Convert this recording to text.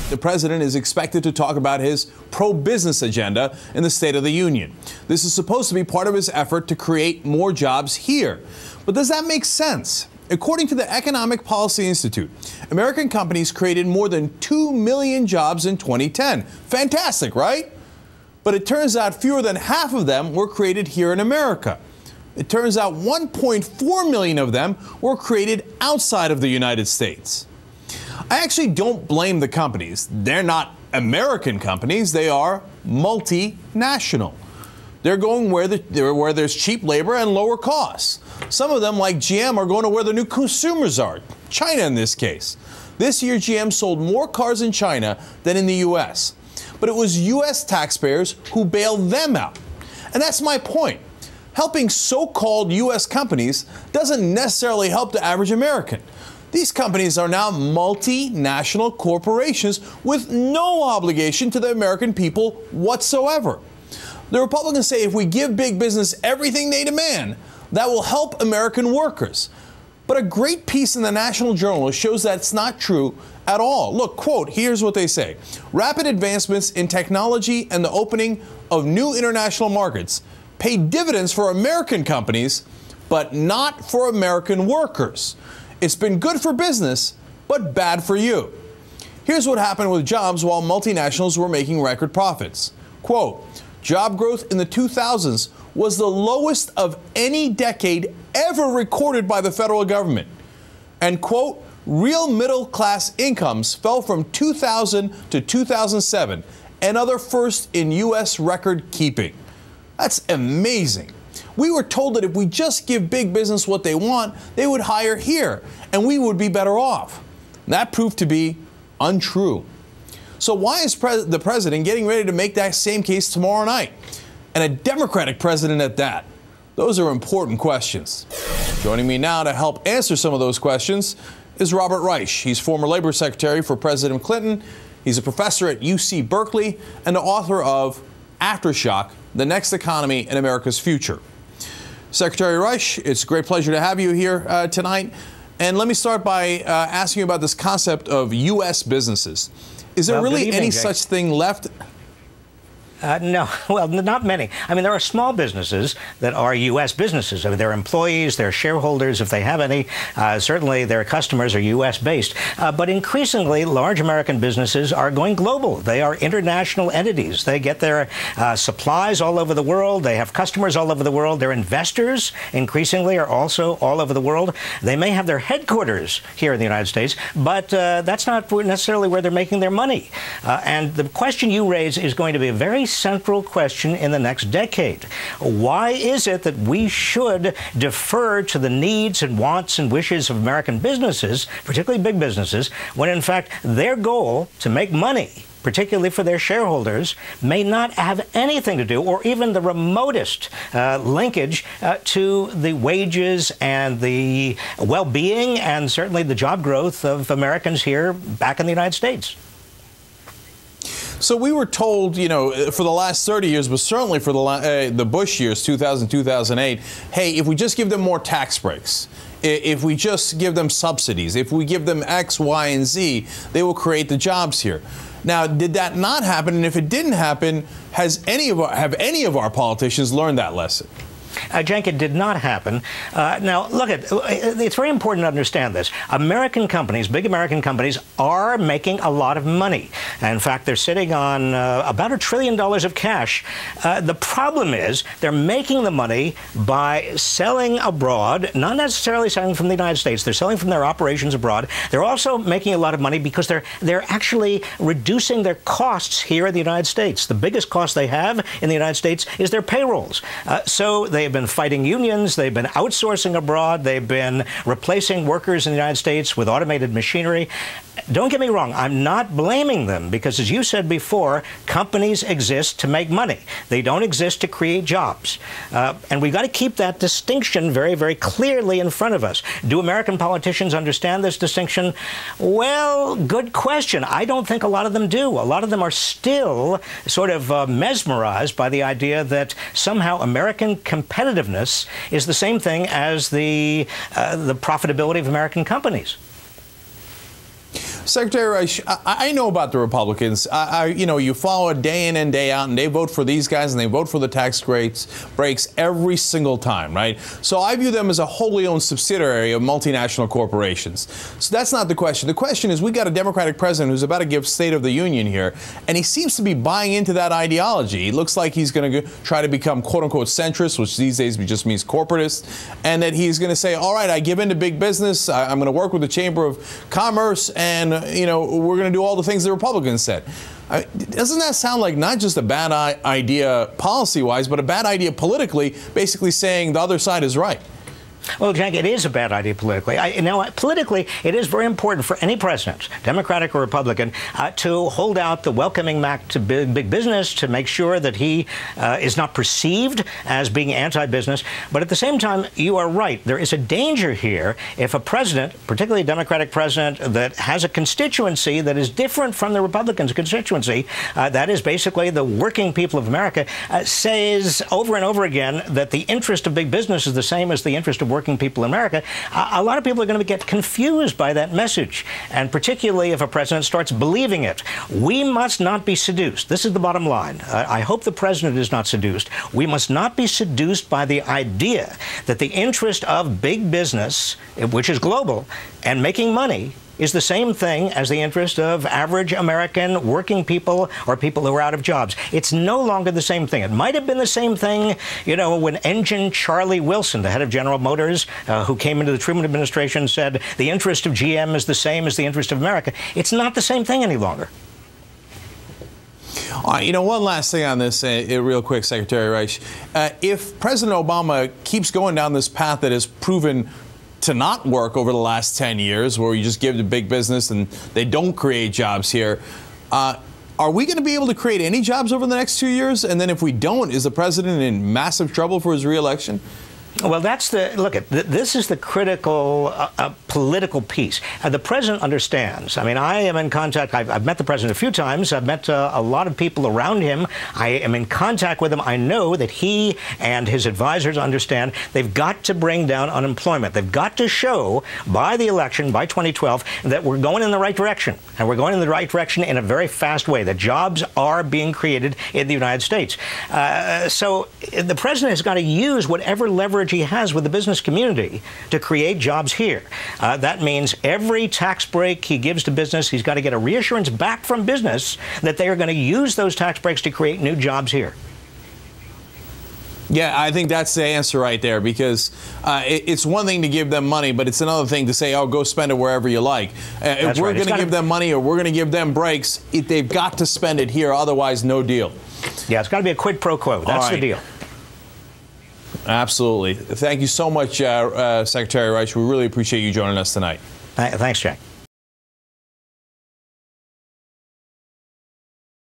The president is expected to talk about his pro-business agenda in the State of the Union. This is supposed to be part of his effort to create more jobs here. But does that make sense? According to the Economic Policy Institute, American companies created more than 2 million jobs in 2010. Fantastic, right? But it turns out fewer than half of them were created here in America. It turns out 1.4 million of them were created outside of the United States. I actually don't blame the companies. They're not American companies. They are multinational. They're going where there's cheap labor and lower costs. Some of them, like GM, are going to where the new consumers are, China in this case. This year, GM sold more cars in China than in the U.S. But it was U.S. taxpayers who bailed them out. And that's my point. Helping so-called U.S. companies doesn't necessarily help the average American. These companies are now multinational corporations with no obligation to the American people whatsoever. The Republicans say if we give big business everything they demand, that will help American workers. But a great piece in the National Journal shows that's not true at all. Look, quote, here's what they say. Rapid advancements in technology and the opening of new international markets pay dividends for American companies, but not for American workers. It's been good for business, but bad for you. Here's what happened with jobs while multinationals were making record profits. Quote, job growth in the 2000s was the lowest of any decade ever recorded by the federal government. And quote, real middle-class incomes fell from 2000 to 2007, another first in U.S. record keeping. That's amazing. We were told that if we just give big business what they want, they would hire here, and we would be better off. That proved to be untrue. So why is the president getting ready to make that same case tomorrow night? And a Democratic president at that? Those are important questions. Joining me now to help answer some of those questions is Robert Reich. He's former Labor Secretary for President Clinton. He's a professor at UC Berkeley and the author of Aftershock, The Next Economy and America's Future. Secretary Reich, it's a great pleasure to have you here tonight. And let me start by asking you about this concept of U.S. businesses. Is there really any such thing left? No, well, not many. I mean, there are small businesses that are U.S. businesses. I mean, their employees, their shareholders, if they have any, certainly their customers are U.S.-based. But increasingly, large American businesses are going global. They are international entities. They get their supplies all over the world. They have customers all over the world. Their investors, increasingly, are also all over the world. They may have their headquarters here in the United States, but that's not necessarily where they're making their money. And the question you raise is going to be a very central question in the next decade. Why is it that we should defer to the needs and wants and wishes of American businesses, particularly big businesses, when in fact their goal to make money, particularly for their shareholders, may not have anything to do, or even the remotest linkage to the wages and the well-being and certainly the job growth of Americans here back in the United States? So we were told, you know, for the last 30 years, but certainly for the Bush years, 2000, 2008, hey, if we just give them more tax breaks, if we just give them subsidies, if we give them X, Y, and Z, they will create the jobs here. Now, did that not happen? And if it didn't happen, have any of our politicians learned that lesson? Cenk, it did not happen. Now, look, it's very important to understand this. American companies, big American companies, are making a lot of money. In fact, they're sitting on about $1 trillion of cash. The problem is they're making the money by selling abroad, not necessarily selling from the United States. They're selling from their operations abroad. They're also making a lot of money because they're actually reducing their costs here in the United States. The biggest cost they have in the United States is their payrolls. So they've been fighting unions, they've been outsourcing abroad, they've been replacing workers in the United States with automated machinery. Don't get me wrong, I'm not blaming them because, as you said before, companies exist to make money. They don't exist to create jobs. And we've got to keep that distinction very, very clearly in front of us. Do American politicians understand this distinction? Well, good question. I don't think a lot of them do. A lot of them are still sort of mesmerized by the idea that somehow American competitiveness is the same thing as the profitability of American companies. Secretary Reich, I know about the Republicans. You know, you follow it day in and day out, and they vote for these guys and they vote for the tax breaks every single time, right? So I view them as a wholly owned subsidiary of multinational corporations. So that's not the question. The question is, we got a Democratic president who's about to give State of the Union here, and he seems to be buying into that ideology. He looks like he's going to try to become quote-unquote centrist, which these days just means corporatist, and that he's going to say, all right, I give in to big business, I'm going to work with the Chamber of Commerce, and, you know, we're going to do all the things the Republicans said. Doesn't that sound like not just a bad idea policy-wise, but a bad idea politically, basically saying the other side is right? Well, Cenk, it is a bad idea politically. Politically, it is very important for any president, Democratic or Republican, to hold out the welcoming back to big business, to make sure that he is not perceived as being anti-business. But at the same time, you are right. There is a danger here if a president, particularly a Democratic president, that has a constituency that is different from the Republicans' constituency, that is basically the working people of America, says over and over again that the interest of big business is the same as the interest of working people in America. A lot of people are going to get confused by that message, and particularly if a president starts believing it. We must not be seduced. This is the bottom line. I hope the president is not seduced. We must not be seduced by the idea that the interest of big business, which is global, and making money is the same thing as the interest of average American working people or people who are out of jobs. It's no longer the same thing. It might have been the same thing, you know, when Engine Charlie Wilson, the head of General Motors, who came into the Truman administration, said the interest of GM is the same as the interest of America. It's not the same thing any longer. You know, one last thing on this, real quick, Secretary Reich. If President Obama keeps going down this path that has proven to not work over the last 10 years, where you just give to big business and they don't create jobs here, are we going to be able to create any jobs over the next 2 years? And then if we don't, is the president in massive trouble for his reelection? Well, that's this is the critical political piece. The president understands. I mean, I am in contact. I've met the president a few times. I've met a lot of people around him. I am in contact with him. I know that he and his advisors understand they've got to bring down unemployment. They've got to show by the election, by 2012, that we're going in the right direction. And we're going in the right direction in a very fast way, that jobs are being created in the United States. So the president has got to use whatever leverage he has with the business community to create jobs here. That means every tax break he gives to business, he's got to get a reassurance back from business that they are going to use those tax breaks to create new jobs here. Yeah, I think that's the answer right there, because it's one thing to give them money, but it's another thing to say, oh, go spend it wherever you like. If we're going to give them money or we're going to give them breaks, they've got to spend it here, otherwise no deal. Yeah, it's got to be a quid pro quo. That's the deal. Absolutely. Thank you so much, Secretary Reich. We really appreciate you joining us tonight. Thanks, Jack.